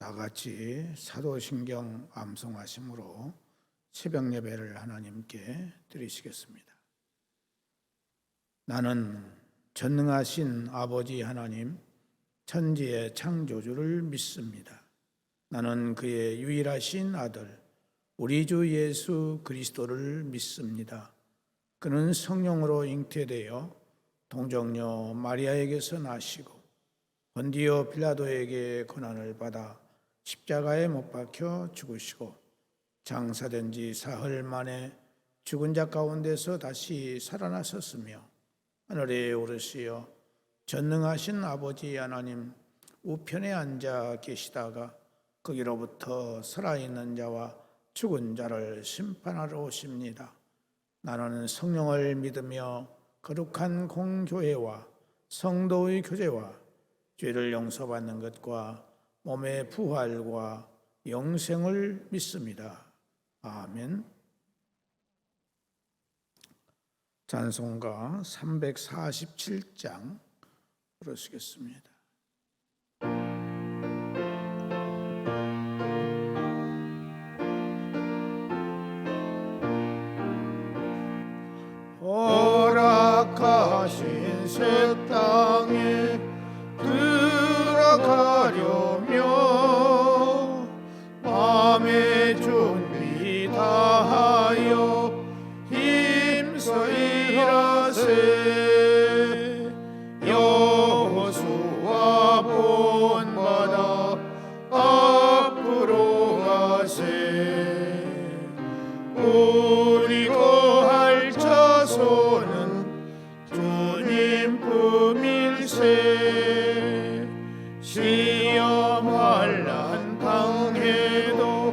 다 같이 사도신경 암송하심으로 새벽 예배를 하나님께 드리시겠습니다. 나는 전능하신 아버지 하나님, 천지의 창조주를 믿습니다. 나는 그의 유일하신 아들, 우리 주 예수 그리스도를 믿습니다. 그는 성령으로 잉태되어 동정녀 마리아에게서 나시고 본디오 빌라도에게 고난을 받아 십자가에 못 박혀 죽으시고 장사된 지 사흘 만에 죽은 자 가운데서 다시 살아나셨으며 하늘에 오르시어 전능하신 아버지 하나님 우편에 앉아 계시다가 거기로부터 살아있는 자와 죽은 자를 심판하러 오십니다. 나는 성령을 믿으며 거룩한 공교회와 성도의 교제와 죄를 용서받는 것과 몸의 부활과 영생을 믿습니다. 아멘. 찬송가 347장 부르시겠습니다. 허락하신 새 땅에 들어가려며 마음의 준비 다하여 힘써 일하세. 여호수아 본받아 앞으로 가세. 우리 거할 자손은 주님 품일세. 시험 환난 당해도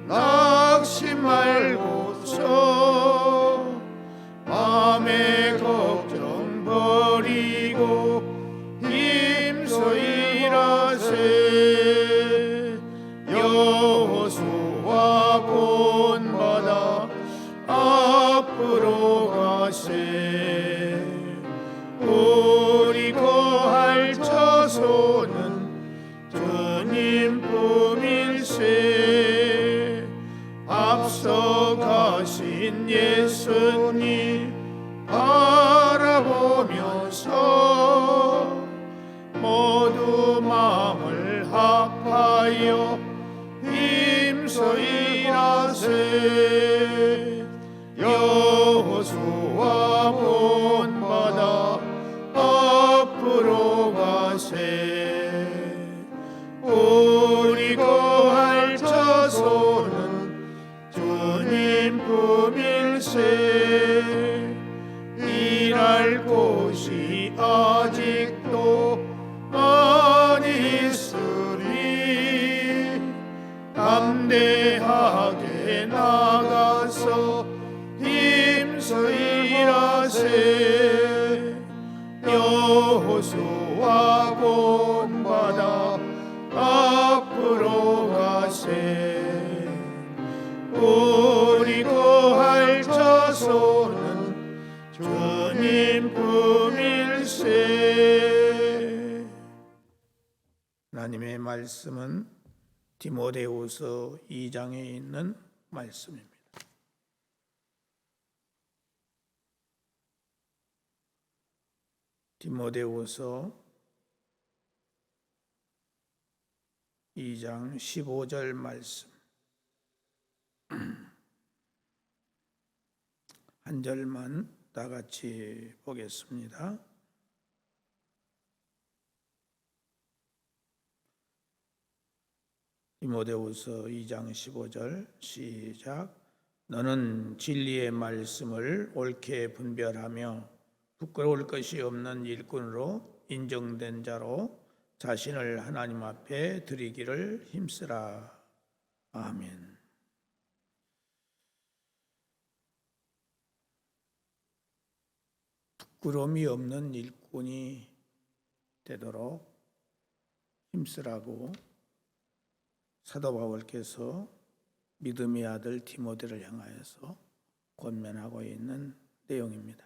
낙심 말고서 마음의 걱정 버리고 힘써 일하세. 여호수아 본받아 앞으로 가세. 우리 거할 자손은 주님 품일세. 앞서 가신 예수님 바라보면서 모두 마음을 합하여 힘써 일하세. 여호수아 본받아 앞으로 가세. 우리 거할 자손은 주님 품일세. 일할 곳이 아직도 많이 있으리 담대하게 나가서 힘써 일하세. 여호수아 본받아 앞으로 가세. 우리 거할 자손은 주님 품일세. 하나님의 말씀은 디모데후서 2장에 있는 말씀입니다. 디모데후서 2장 15절 말씀 한 절만 다 같이 보겠습니다. 디모데후서 2장 15절 시작. 너는 진리의 말씀을 옳게 분별하며 부끄러울 것이 없는 일꾼으로 인정된 자로 자신을 하나님 앞에 드리기를 힘쓰라. 아멘. 부끄러움이 없는 일꾼이 되도록 힘쓰라고 사도 바울께서 믿음의 아들 디모데를 향하여서 권면하고 있는 내용입니다.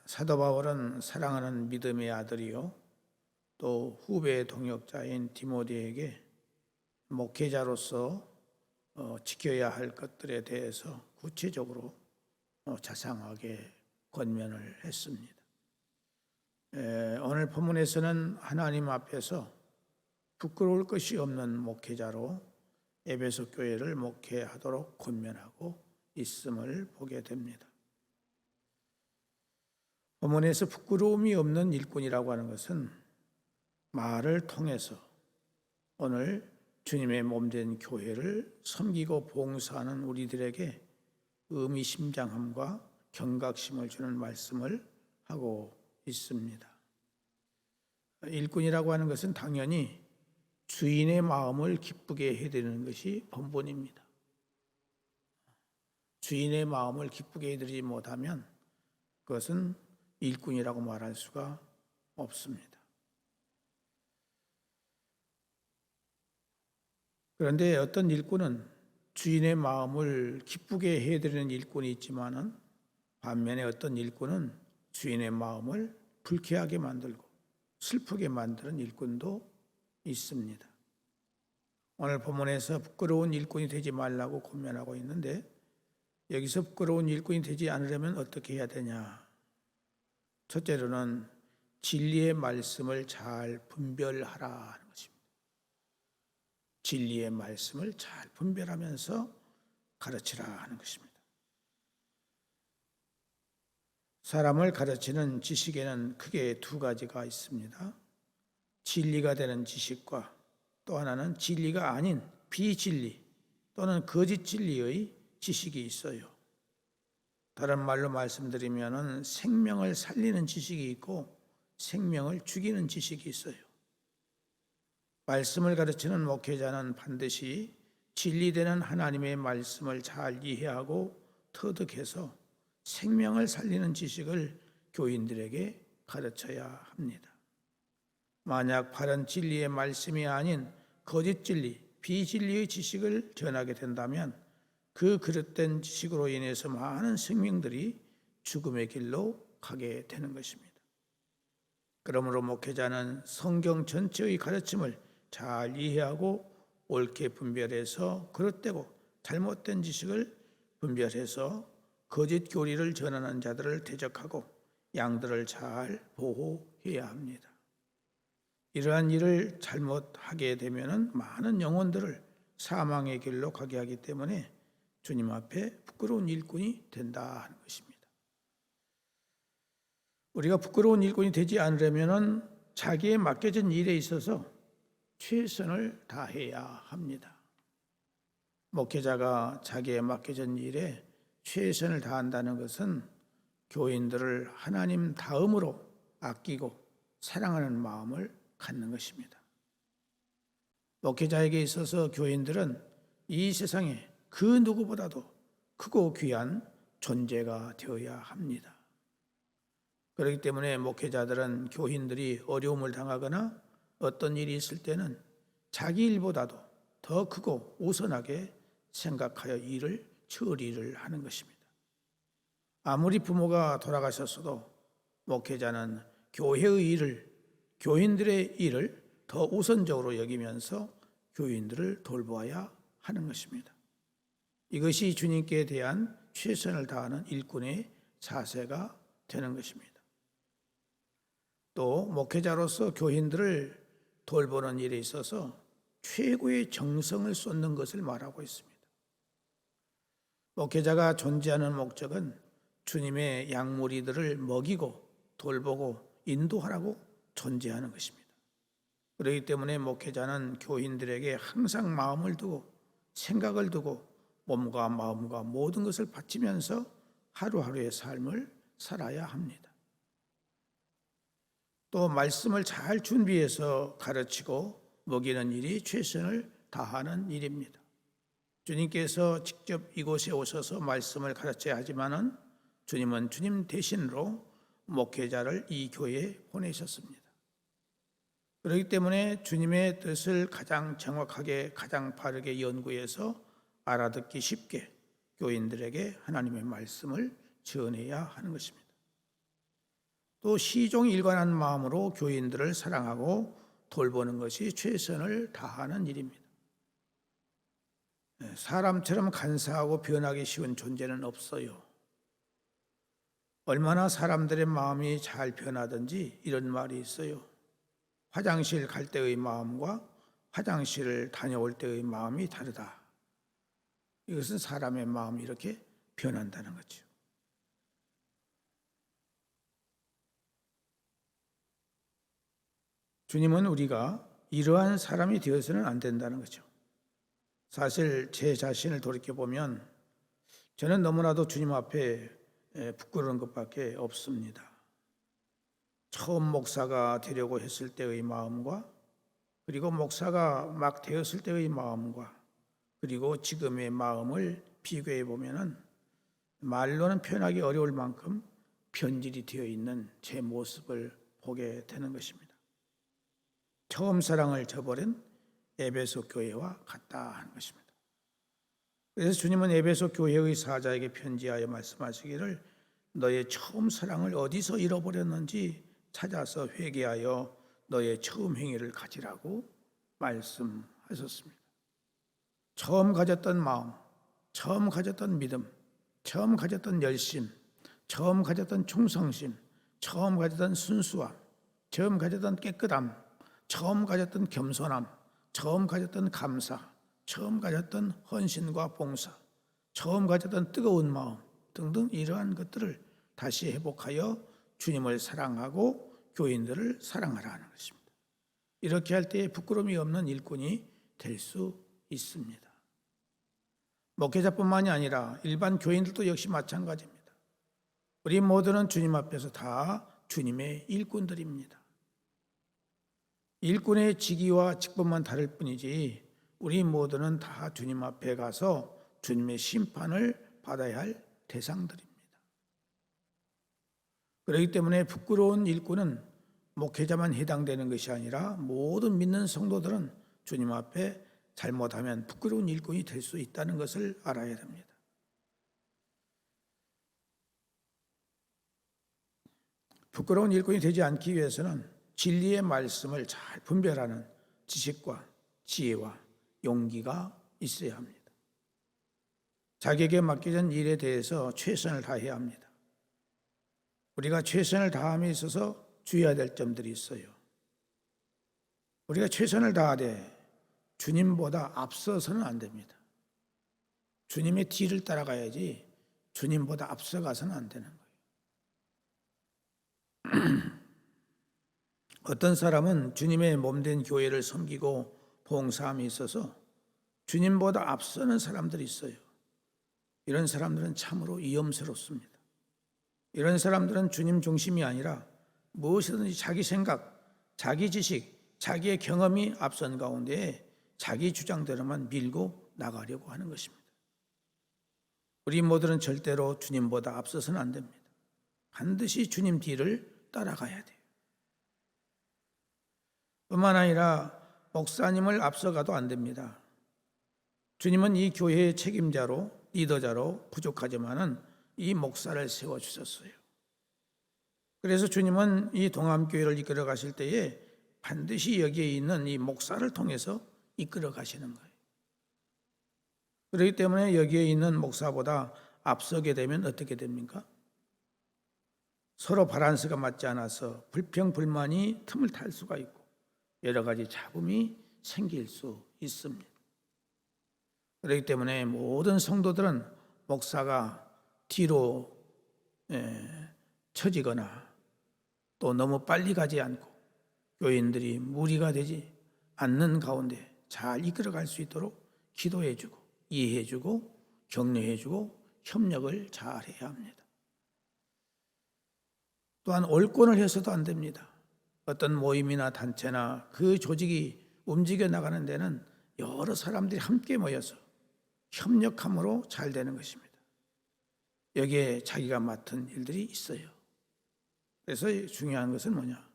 사도 바울은 사랑하는 믿음의 아들이요 또 후배 동역자인 디모데에게 목회자로서 지켜야 할 것들에 대해서 구체적으로 자상하게 권면을 했습니다. 오늘 본문에서는 하나님 앞에서 부끄러울 것이 없는 목회자로 에베소 교회를 목회하도록 권면하고 있음을 보게 됩니다. 본문에서 부끄러움이 없는 일꾼이라고 하는 것은 말을 통해서 오늘 주님의 몸된 교회를 섬기고 봉사하는 우리들에게 의미심장함과 경각심을 주는 말씀을 하고 있습니다. 일꾼이라고 하는 것은 당연히 주인의 마음을 기쁘게 해드리는 것이 본분입니다. 주인의 마음을 기쁘게 해드리지 못하면 그것은 일꾼이라고 말할 수가 없습니다. 그런데 어떤 일꾼은 주인의 마음을 기쁘게 해드리는 일꾼이 있지만은 반면에 어떤 일꾼은 주인의 마음을 불쾌하게 만들고 슬프게 만드는 일꾼도 있습니다. 오늘 본문에서 부끄러운 일꾼이 되지 말라고 권면하고 있는데 여기서 부끄러운 일꾼이 되지 않으려면 어떻게 해야 되냐? 첫째로는 진리의 말씀을 잘 분별하라 하는 것입니다. 진리의 말씀을 잘 분별하면서 가르치라 하는 것입니다. 사람을 가르치는 지식에는 크게 두 가지가 있습니다. 진리가 되는 지식과 또 하나는 진리가 아닌 비진리 또는 거짓 진리의 지식이 있어요. 다른 말로 말씀드리면 생명을 살리는 지식이 있고 생명을 죽이는 지식이 있어요. 말씀을 가르치는 목회자는 반드시 진리되는 하나님의 말씀을 잘 이해하고 터득해서 생명을 살리는 지식을 교인들에게 가르쳐야 합니다. 만약 바른 진리의 말씀이 아닌 거짓 진리, 비진리의 지식을 전하게 된다면 그 그릇된 지식으로 인해서 많은 생명들이 죽음의 길로 가게 되는 것입니다. 그러므로 목회자는 성경 전체의 가르침을 잘 이해하고 옳게 분별해서 그릇되고 잘못된 지식을 분별해서 거짓 교리를 전하는 자들을 대적하고 양들을 잘 보호해야 합니다. 이러한 일을 잘못하게 되면 많은 영혼들을 사망의 길로 가게 하기 때문에 주님 앞에 부끄러운 일꾼이 된다 하는 것입니다. 우리가 부끄러운 일꾼이 되지 않으려면 자기에 맡겨진 일에 있어서 최선을 다해야 합니다. 목회자가 자기에 맡겨진 일에 최선을 다한다는 것은 교인들을 하나님 다음으로 아끼고 사랑하는 마음을 갖는 것입니다. 목회자에게 있어서 교인들은 이 세상에 그 누구보다도 크고 귀한 존재가 되어야 합니다. 그렇기 때문에 목회자들은 교인들이 어려움을 당하거나 어떤 일이 있을 때는 자기 일보다도 더 크고 우선하게 생각하여 일을 처리를 하는 것입니다. 아무리 부모가 돌아가셨어도 목회자는 교회의 일을, 교인들의 일을 더 우선적으로 여기면서 교인들을 돌보아야 하는 것입니다. 이것이 주님께 대한 최선을 다하는 일꾼의 자세가 되는 것입니다. 또 목회자로서 교인들을 돌보는 일에 있어서 최고의 정성을 쏟는 것을 말하고 있습니다. 목회자가 존재하는 목적은 주님의 양무리들을 먹이고 돌보고 인도하라고 존재하는 것입니다. 그렇기 때문에 목회자는 교인들에게 항상 마음을 두고 생각을 두고 몸과 마음과 모든 것을 바치면서 하루하루의 삶을 살아야 합니다. 또 말씀을 잘 준비해서 가르치고 먹이는 일이 최선을 다하는 일입니다. 주님께서 직접 이곳에 오셔서 말씀을 가르쳐야 하지만은 주님은 주님 대신으로 목회자를 이 교회에 보내셨습니다. 그렇기 때문에 주님의 뜻을 가장 정확하게 가장 바르게 연구해서 알아듣기 쉽게 교인들에게 하나님의 말씀을 전해야 하는 것입니다. 또 시종 일관한 마음으로 교인들을 사랑하고 돌보는 것이 최선을 다하는 일입니다. 사람처럼 간사하고 변하기 쉬운 존재는 없어요. 얼마나 사람들의 마음이 잘 변하든지 이런 말이 있어요. 화장실 갈 때의 마음과 화장실을 다녀올 때의 마음이 다르다. 이것은 사람의 마음이 이렇게 변한다는 거죠. 주님은 우리가 이러한 사람이 되어서는 안 된다는 거죠. 사실 제 자신을 돌이켜보면 저는 너무나도 주님 앞에 부끄러운 것밖에 없습니다. 처음 목사가 되려고 했을 때의 마음과 그리고 목사가 막 되었을 때의 마음과 그리고 지금의 마음을 비교해 보면은 말로는 표현하기 어려울 만큼 변질이 되어 있는 제 모습을 보게 되는 것입니다. 처음 사랑을 저버린 에베소 교회와 같다 하는 것입니다. 그래서 주님은 에베소 교회의 사자에게 편지하여 말씀하시기를 너의 처음 사랑을 어디서 잃어버렸는지 찾아서 회개하여 너의 처음 행위를 가지라고 말씀하셨습니다. 처음 가졌던 마음, 처음 가졌던 믿음, 처음 가졌던 열심, 처음 가졌던 충성심, 처음 가졌던 순수함, 처음 가졌던 깨끗함, 처음 가졌던 겸손함, 처음 가졌던 감사, 처음 가졌던 헌신과 봉사, 처음 가졌던 뜨거운 마음 등등 이러한 것들을 다시 회복하여 주님을 사랑하고 교인들을 사랑하라는 것입니다. 이렇게 할 때 부끄러움이 없는 일꾼이 될 수 있습니다. 목회자뿐만이 아니라 일반 교인들도 역시 마찬가지입니다. 우리 모두는 주님 앞에서 다 주님의 일꾼들입니다. 일꾼의 직위와 직분만 다를 뿐이지 우리 모두는 다 주님 앞에 가서 주님의 심판을 받아야 할 대상들입니다. 그렇기 때문에 부끄러운 일꾼은 목회자만 해당되는 것이 아니라 모든 믿는 성도들은 주님 앞에 잘못하면 부끄러운 일꾼이 될 수 있다는 것을 알아야 됩니다. 부끄러운 일꾼이 되지 않기 위해서는 진리의 말씀을 잘 분별하는 지식과 지혜와 용기가 있어야 합니다. 자기에게 맡겨진 일에 대해서 최선을 다해야 합니다. 우리가 최선을 다함에 있어서 주의해야 될 점들이 있어요. 우리가 최선을 다하되 주님보다 앞서서는 안 됩니다. 주님의 뒤를 따라가야지 주님보다 앞서가서는 안 되는 거예요. 어떤 사람은 주님의 몸된 교회를 섬기고 봉사함에 있어서 주님보다 앞서는 사람들이 있어요. 이런 사람들은 참으로 위험스럽습니다. 이런 사람들은 주님 중심이 아니라 무엇이든지 자기 생각, 자기 지식, 자기의 경험이 앞선 가운데 자기 주장대로만 밀고 나가려고 하는 것입니다. 우리 모두는 절대로 주님보다 앞서서는 안 됩니다. 반드시 주님 뒤를 따라가야 돼요. 뿐만 아니라 목사님을 앞서가도 안 됩니다. 주님은 이 교회의 책임자로 리더자로 부족하지만은 이 목사를 세워주셨어요. 그래서 주님은 이 동암교회를 이끌어 가실 때에 반드시 여기에 있는 이 목사를 통해서 이끌어 가시는 거예요. 그렇기 때문에 여기에 있는 목사보다 앞서게 되면 어떻게 됩니까? 서로 바란스가 맞지 않아서 불평불만이 틈을 탈 수가 있고 여러 가지 잡음이 생길 수 있습니다. 그렇기 때문에 모든 성도들은 목사가 뒤로 처지거나 또 너무 빨리 가지 않고 교인들이 무리가 되지 않는 가운데 잘 이끌어갈 수 있도록 기도해주고 이해해주고 격려해주고 협력을 잘 해야 합니다. 또한 옳권을 해서도 안 됩니다. 어떤 모임이나 단체나 그 조직이 움직여 나가는 데는 여러 사람들이 함께 모여서 협력함으로 잘 되는 것입니다. 여기에 자기가 맡은 일들이 있어요. 그래서 중요한 것은 뭐냐?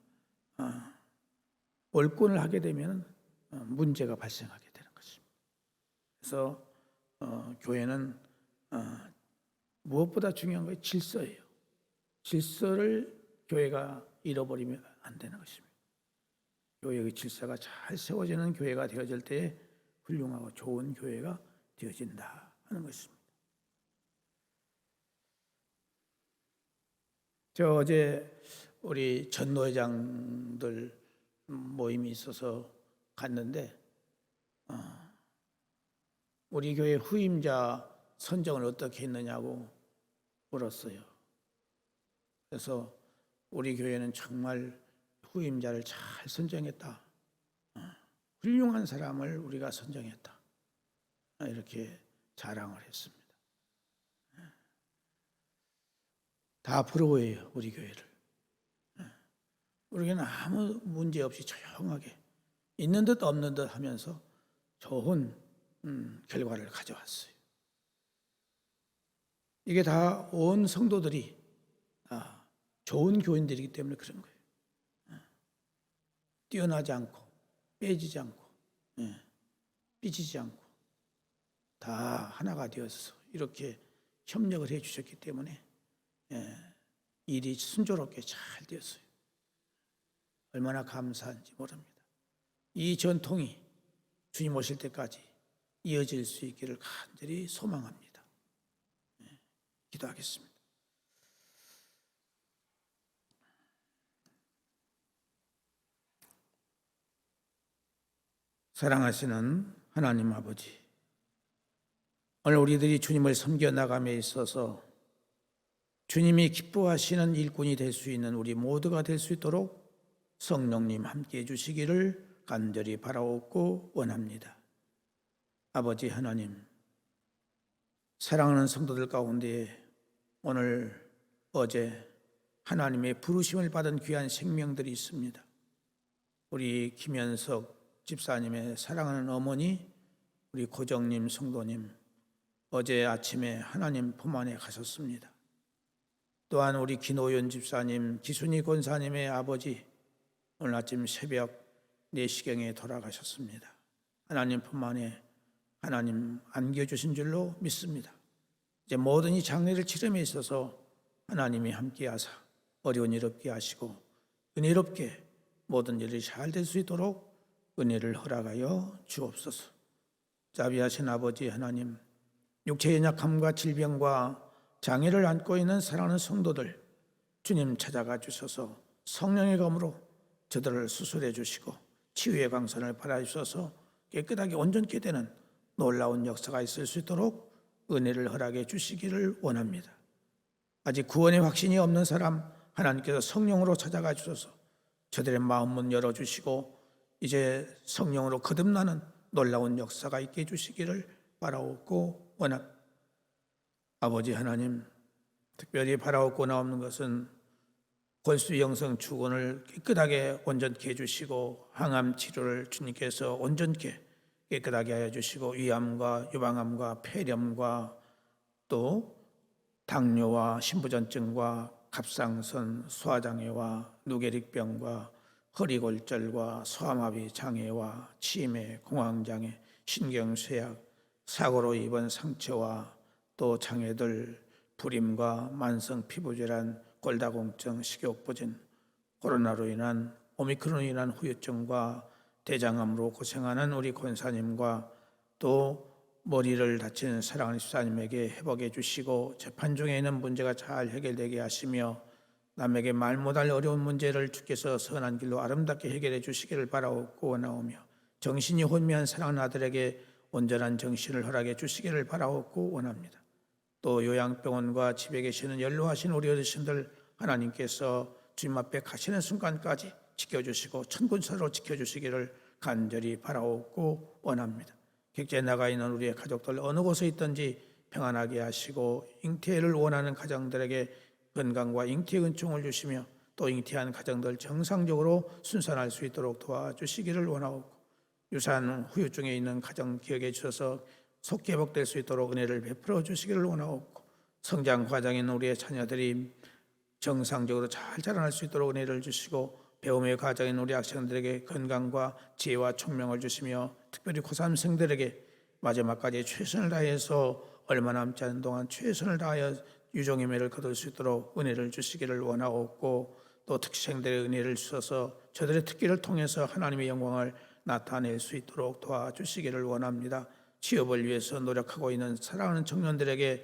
옳권을 하게 되면 문제가 발생하게 되는 것입니다. 그래서 교회는 무엇보다 중요한 것이 질서예요. 질서를 교회가 잃어버리면 안 되는 것입니다. 교회의 질서가 잘 세워지는 교회가 되어질 때 훌륭하고 좋은 교회가 되어진다 하는 것입니다. 저 어제 우리 전노회장들 모임이 있어서 갔는데 우리 교회 후임자 선정을 어떻게 했느냐고 물었어요. 그래서 우리 교회는 정말 후임자를 잘 선정했다. 훌륭한 사람을 우리가 선정했다. 이렇게 자랑을 했습니다. 다 부러워해요, 우리 교회를. 우리 교회는 아무 문제 없이 조용하게 있는 듯 없는 듯 하면서 좋은 결과를 가져왔어요. 이게 다 온 성도들이 좋은 교인들이기 때문에 그런 거예요. 뛰어나지 않고 빼지지 않고 삐지지 않고 다 하나가 되어서 이렇게 협력을 해 주셨기 때문에 일이 순조롭게 잘 되었어요. 얼마나 감사한지 모릅니다. 이 전통이 주님 오실 때까지 이어질 수 있기를 간절히 소망합니다. 기도하겠습니다. 사랑하시는 하나님 아버지, 오늘 우리들이 주님을 섬겨 나감에 있어서 주님이 기뻐하시는 일꾼이 될 수 있는 우리 모두가 될 수 있도록 성령님 함께해 주시기를 간절히 바라옵고 원합니다. 아버지 하나님, 사랑하는 성도들 가운데 오늘 어제 하나님의 부르심을 받은 귀한 생명들이 있습니다. 우리 김현석 집사님의 사랑하는 어머니, 우리 고정님 성도님, 어제 아침에 하나님 품 안에 가셨습니다. 또한 우리 김호연 집사님, 기순이 권사님의 아버지, 오늘 아침 새벽 4시경에 돌아가셨습니다. 하나님 품 안에 하나님 안겨주신 줄로 믿습니다. 이제 모든 이 장례를 치름에 있어서 하나님이 함께하사 어려운 일 없게 하시고 은혜롭게 모든 일이 잘 될 수 있도록 은혜를 허락하여 주옵소서. 자비하신 아버지 하나님, 육체의 연약함과 질병과 장애를 안고 있는 사랑하는 성도들 주님 찾아가 주셔서 성령의 검으로 저들을 수술해 주시고 치유의 광선을 발하주셔서 깨끗하게 온전케 되는 놀라운 역사가 있을 수 있도록 은혜를 허락해 주시기를 원합니다. 아직 구원의 확신이 없는 사람 하나님께서 성령으로 찾아가 주셔서 저들의 마음문 열어주시고 이제 성령으로 거듭나는 놀라운 역사가 있게 해주시기를 바라옵고 원합니다. 아버지 하나님, 특별히 바라옵고 나오는 것은 골수 영성 축원을 깨끗하게 온전케 해주시고 항암 치료를 주님께서 온전케 깨끗하게 하여 주시고 위암과 유방암과 폐렴과 또 당뇨와 신부전증과 갑상선 소화장애와 누게릭병과 허리골절과 소아마비 장애와 치매, 공황장애, 신경쇠약, 사고로 입은 상처와 또 장애들, 불임과 만성 피부질환, 골다공증, 식욕부진, 코로나로 인한 오미크론으로 인한 후유증과 대장암으로 고생하는 우리 권사님과 또 머리를 다친 사랑하는 집사님에게 회복해 주시고 재판 중에 있는 문제가 잘 해결되게 하시며 남에게 말 못할 어려운 문제를 주께서 선한 길로 아름답게 해결해 주시기를 바라옵고 원하오며 정신이 혼미한 사랑하는 아들에게 온전한 정신을 허락해 주시기를 바라옵고 원합니다. 또 요양병원과 집에 계시는 연로하신 우리 어르신들 하나님께서 주님 앞에 가시는 순간까지 지켜주시고 천군사로 지켜주시기를 간절히 바라옵고 원합니다. 객지에 나가 있는 우리의 가족들 어느 곳에 있든지 평안하게 하시고 잉태를 원하는 가정들에게 건강과 잉태의 은총을 주시며 또 잉태한 가정들 정상적으로 순산할 수 있도록 도와주시기를 원하옵고 유산 후유증에 있는 가정 기억해 주셔서 속히 회복될 수 있도록 은혜를 베풀어 주시기를 원하옵고 성장 과정에 있는 우리의 자녀들이 정상적으로 잘 자라날 수 있도록 은혜를 주시고 배움의 과정에 있는 우리 학생들에게 건강과 지혜와 총명을 주시며 특별히 고3생들에게 마지막까지 최선을 다해서 얼마 남지 않은 동안 최선을 다하여 유종의 매를 거둘 수 있도록 은혜를 주시기를 원하옵고 또 특생들의 은혜를 주셔서 저들의 특기를 통해서 하나님의 영광을 나타낼 수 있도록 도와주시기를 원합니다. 취업을 위해서 노력하고 있는 사랑하는 청년들에게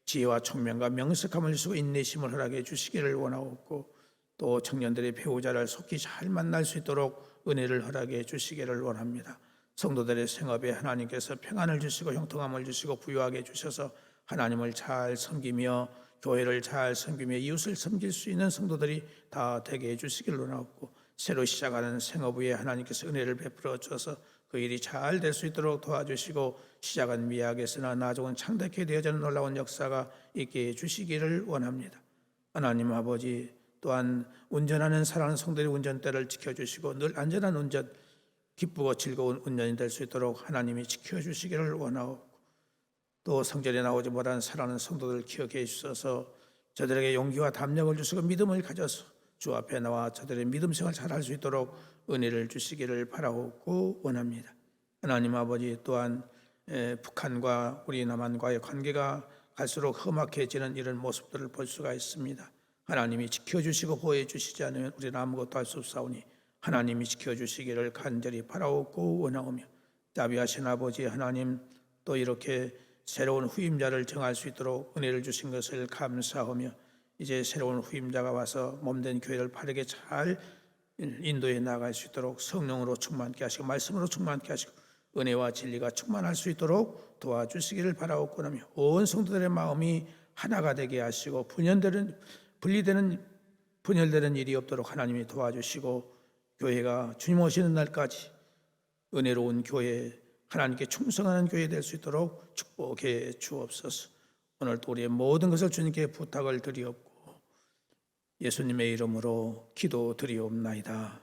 지혜와 총명과 명석함을 주시고 인내심을 허락해 주시기를 원하옵고, 또 청년들의 배우자를 속히 잘 만날 수 있도록 은혜를 허락해 주시기를 원합니다. 성도들의 생업에 하나님께서 평안을 주시고 형통함을 주시고 부유하게 주셔서 하나님을 잘 섬기며 교회를 잘 섬기며 이웃을 섬길 수 있는 성도들이 다 되게 해주시기를 원하옵고, 새로 시작하는 생업 위에 하나님께서 은혜를 베풀어 주셔서 그 일이 잘 될 수 있도록 도와주시고, 시작은 미약했으나 나중은 창대케 되어지는 놀라운 역사가 있게 해주시기를 원합니다. 하나님 아버지, 또한 운전하는 사랑하는 성도들의 운전대를 지켜주시고 늘 안전한 운전, 기쁘고 즐거운 운전이 될 수 있도록 하나님이 지켜주시기를 원하옵고, 또 성전에 나오지 못한 사랑하는 성도들 기억해 주셔서 저들에게 용기와 담력을 주시고 믿음을 가져서 주 앞에 나와 저들의 믿음 생활 잘할 수 있도록 은혜를 주시기를 바라옵고 원합니다. 하나님 아버지, 또한 북한과 우리 남한과의 관계가 갈수록 험악해지는 이런 모습들을 볼 수가 있습니다. 하나님이 지켜주시고 보호해 주시지 않으면 우리는 아무것도 할 수 없사오니 하나님이 지켜주시기를 간절히 바라옵고 원하오며, 자비하신 아버지 하나님, 또 이렇게 새로운 후임자를 정할 수 있도록 은혜를 주신 것을 감사하며, 이제 새로운 후임자가 와서 몸된 교회를 바르게 잘 인도해 나갈 수 있도록 성령으로 충만케 하시고 말씀으로 충만케 하시고 은혜와 진리가 충만할 수 있도록 도와주시기를 바라옵고 하며, 온 성도들의 마음이 하나가 되게 하시고 분열되는 일이 없도록 하나님이 도와주시고, 교회가 주님 오시는 날까지 은혜로운 교회, 하나님께 충성하는 교회 될 수 있도록 축복해 주옵소서. 오늘도 우리의 모든 것을 주님께 부탁을 드리옵고 예수님의 이름으로 기도드리옵나이다.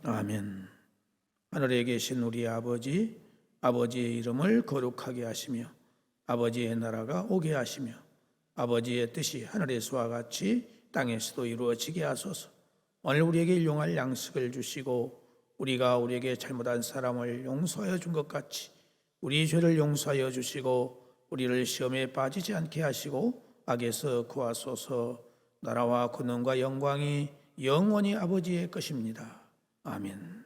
아멘. 하늘에 계신 우리 아버지, 아버지의 이름을 거룩하게 하시며 아버지의 나라가 오게 하시며 아버지의 뜻이 하늘에서와 같이 땅에서도 이루어지게 하소서. 오늘 우리에게 일용할 양식을 주시고 우리가 우리에게 잘못한 사람을 용서하여 준 것 같이 우리 죄를 용서하여 주시고 우리를 시험에 빠지지 않게 하시고 악에서 구하소서. 나라와 권능과 영광이 영원히 아버지의 것입니다. 아멘.